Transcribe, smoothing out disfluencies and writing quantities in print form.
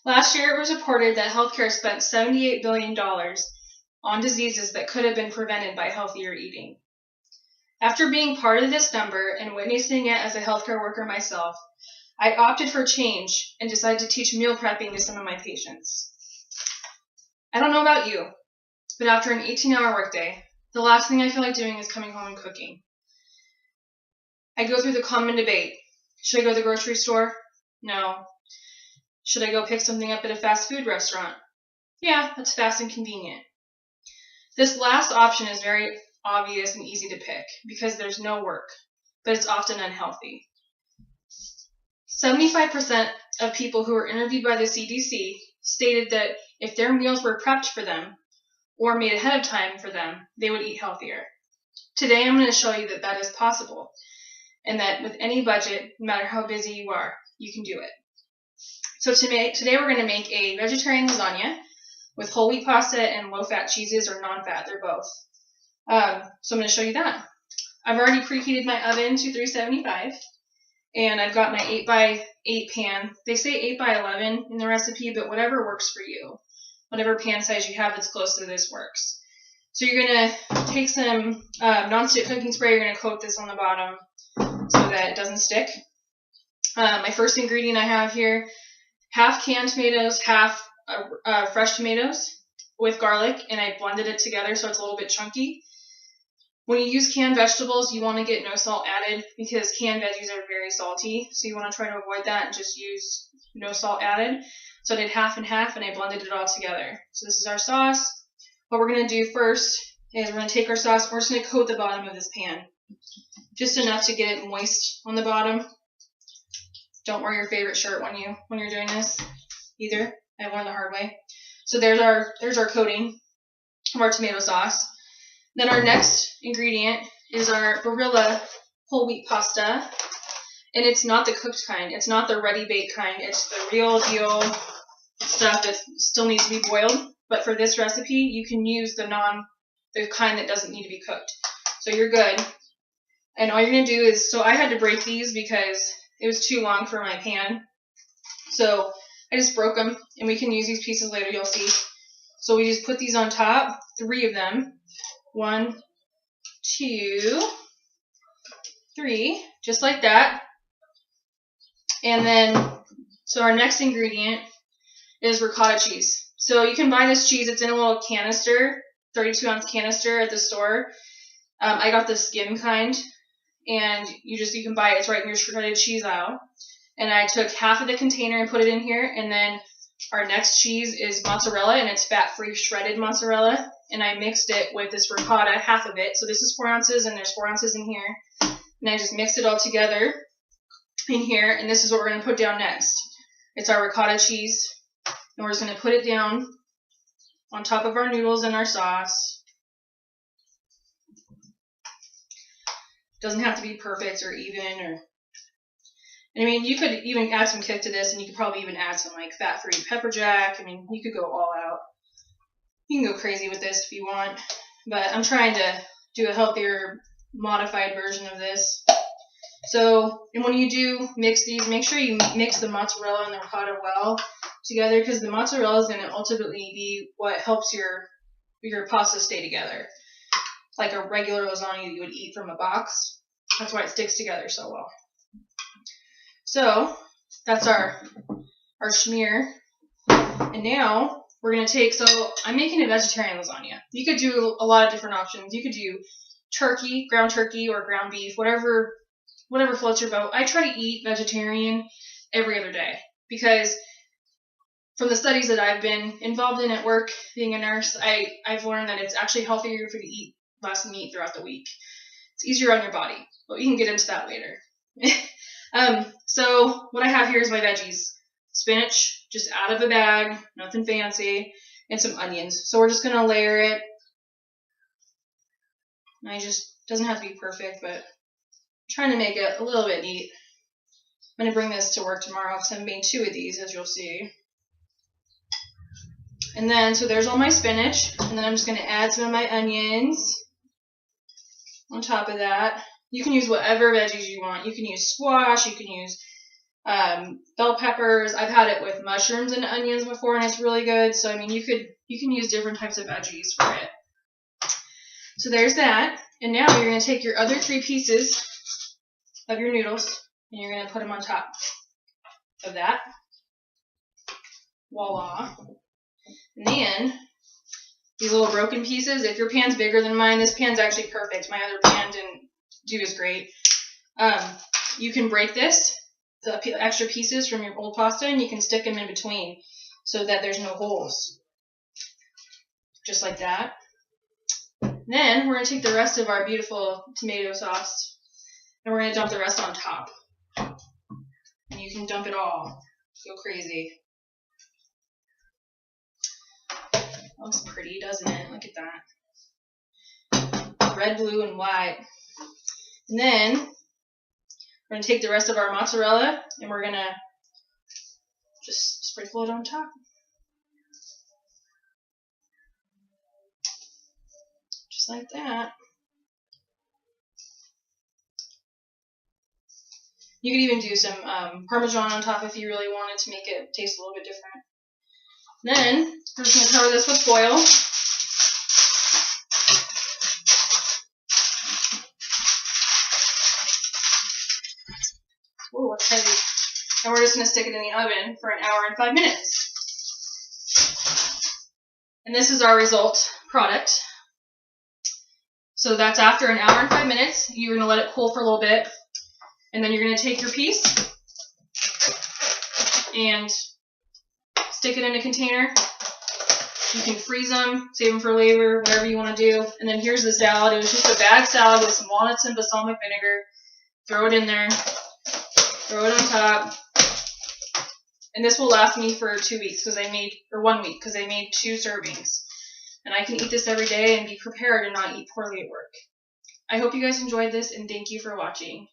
Last year, it was reported that healthcare spent $78 billion on diseases that could have been prevented by healthier eating. After being part of this number and witnessing it as a healthcare worker myself, I opted for change and decided to teach meal prepping to some of my patients. I don't know about you, but after an 18-hour workday, the last thing I feel like doing is coming home and cooking. I go through the common debate. Should I go to the grocery store? No. Should I go pick something up at a fast food restaurant? Yeah, that's fast and convenient. This last option is very obvious and easy to pick because there's no work, but it's often unhealthy. 75% of people who were interviewed by the CDC stated that if their meals were prepped for them or made ahead of time for them, they would eat healthier. Today I'm going to show you that that is possible and that with any budget, no matter how busy you are, you can do it. So today we're going to make a vegetarian lasagna with whole wheat pasta and low-fat cheeses or non-fat, they're both. So I'm going to show you that. I've already preheated my oven to 375. And I've got my 8x8 pan. They say 8x11 in the recipe, but whatever works for you. Whatever pan size you have that's close to this works. So you're going to take some nonstick cooking spray. You're going to coat this on the bottom so that it doesn't stick. My first ingredient I have here, half canned tomatoes, half fresh tomatoes with garlic, and I blended it together so it's a little bit chunky. When you use canned vegetables, you want to get no salt added because canned veggies are very salty. So you want to try to avoid that and just use no salt added. So I did half and half and I blended it all together. So this is our sauce. What we're going to do first is we're going to take our sauce. We're just going to coat the bottom of this pan. Just enough to get it moist on the bottom. Don't wear your favorite shirt when you're doing this either. I learned the hard way. So there's our coating of our tomato sauce. Then our next ingredient is our Barilla whole wheat pasta. And it's not the cooked kind. It's not the ready-baked kind. It's the real deal stuff that still needs to be boiled. But for this recipe, you can use the kind that doesn't need to be cooked. So you're good. And all you're going to do is, so I had to break these because it was too long for my pan. So I just broke them, and we can use these pieces later, you'll see. So we just put these on top, 3 of them. 1, 2, 3, just like that. And then, so our next ingredient is ricotta cheese. So you can buy this cheese. It's in a little canister, 32-ounce canister at the store. I got the skim kind, and you can buy it. It's right in your shredded cheese aisle. And I took half of the container and put it in here. And then our next cheese is mozzarella, and it's fat-free shredded mozzarella. And I mixed it with this ricotta, half of it. So this is 4 ounces, and there's 4 ounces in here. And I just mixed it all together in here, and this is what we're going to put down next. It's our ricotta cheese, and we're just going to put it down on top of our noodles and our sauce. Doesn't have to be perfect or even, and I mean, you could even add some kick to this, and you could probably even add some like fat-free pepper jack. I mean, you could go all out. You can go crazy with this if you want, but I'm trying to do a healthier, modified version of this. So, and when you do mix these, make sure you mix the mozzarella and the ricotta well together, because the mozzarella is going to ultimately be what helps your pasta stay together. Like a regular lasagna you would eat from a box. That's why it sticks together so well. So, that's our schmear. And now, we're going to take, so I'm making a vegetarian lasagna. You could do a lot of different options. You could do turkey, ground turkey, or ground beef, whatever floats your boat. I try to eat vegetarian every other day because from the studies that I've been involved in at work, being a nurse, I've learned that it's actually healthier for you to eat less meat throughout the week. It's easier on your body, but we can get into that later. So what I have here is my veggies. Spinach, just out of a bag, nothing fancy, and some onions. So we're just going to layer it. Doesn't have to be perfect, but I'm trying to make it a little bit neat. I'm going to bring this to work tomorrow because I'm making 2 of these, as you'll see. And then, so there's all my spinach, and then I'm just going to add some of my onions on top of that. You can use whatever veggies you want. You can use squash, you can use bell peppers. I've had it with mushrooms and onions before, and it's really good. So I mean, you can use different types of veggies for it. So there's that. And now you're going to take your other 3 pieces of your noodles and you're going to put them on top of that. Voila. And then these little broken pieces, if your pan's bigger than mine, this pan's actually perfect. My other pan didn't do as great. You can break this, the extra pieces from your old pasta, and you can stick them in between so that there's no holes. Just like that. Then we're going to take the rest of our beautiful tomato sauce and we're going to dump the rest on top. And you can dump it all. Go crazy. Looks pretty, doesn't it? Look at that. Red, blue, and white. And then we're going to take the rest of our mozzarella and we're going to just sprinkle it on top. Just like that. You could even do some Parmesan on top if you really wanted to make it taste a little bit different. Then we're just going to cover this with foil. Ooh, it's heavy. And we're just going to stick it in the oven for 1 hour and 5 minutes. And this is our result product. So that's after 1 hour and 5 minutes. You're going to let it cool for a little bit. And then you're going to take your piece and stick it in a container. You can freeze them, save them for later, whatever you want to do. And then here's the salad. It was just a bag salad with some walnuts and balsamic vinegar. Throw it in there. Throw it on top. And this will last me for 2 weeks because I made, or 1 week because I made 2 servings. And I can eat this every day and be prepared and not eat poorly at work. I hope you guys enjoyed this and thank you for watching.